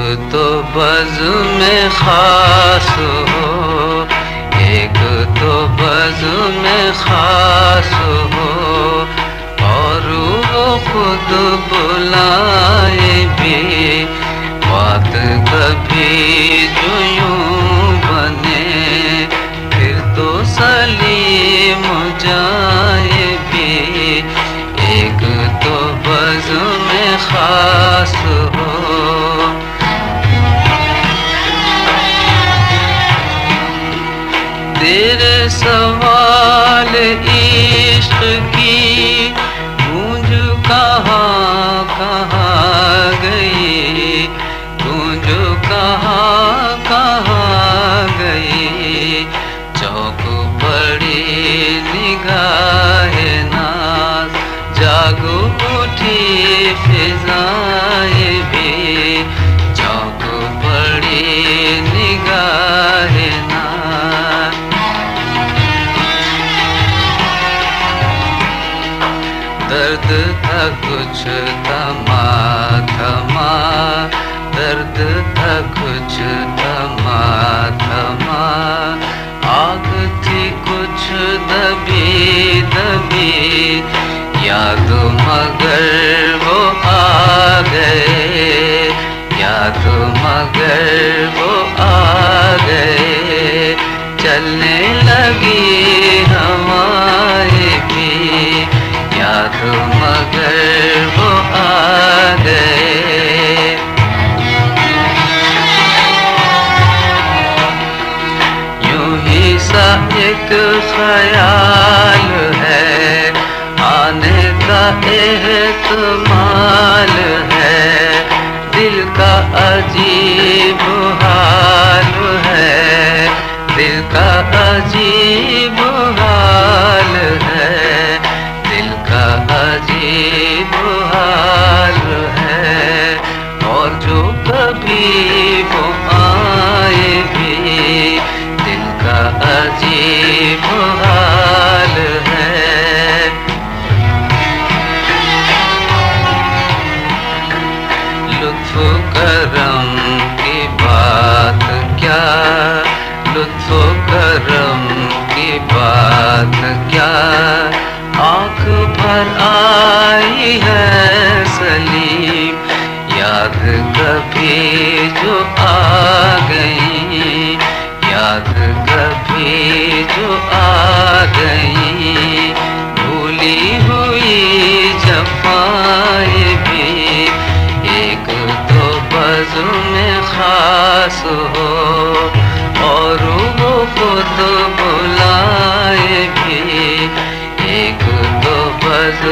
तो बज़ में ख़ास हो, एक तो बज़ में ख़ास हो, और वो खुद बुलाए भी बात कभी जो यूं बने, फिर तो सलीम जाए भी। एक तो बज़ में ख़ास हो, तेरे सवाल इश्क की गूंज कहाँ कहाँ गई, गूंज कहाँ कहाँ गई। चौक पड़ी निगाहे नाज़, जाग उठी फिज़ाए भी। चौक पड़ी निगाहे नाज़, दर्द था कुछ थमा थमा, दर्द था कुछ थमा थमा। आग थी कुछ दबी दबी, याद मगर वो आ गए, याद मगर वो आ गए। चलने लगी हवाएं भी, याद मगर वो आ गए। यूं ही सा एक ख्याल है, आने का एहतमाल है। दिल का अजीब हाल है, दिल का अजीब हाल है, दिल का अजीब हाल है। और जो कभी वो आए भी, दिल का अजीब हाल है। लुत्फ करम की बात क्या, लुत्फ करम की बात क्या। आँख भर आई है सलीम, याद कभी जो आ गई, याद कभी जो आ गई। भूली हुई जफ़ाएं भी, एक तो बज़ में ख़ास हो, और वो खुद बुलाए भी। एक तो बज़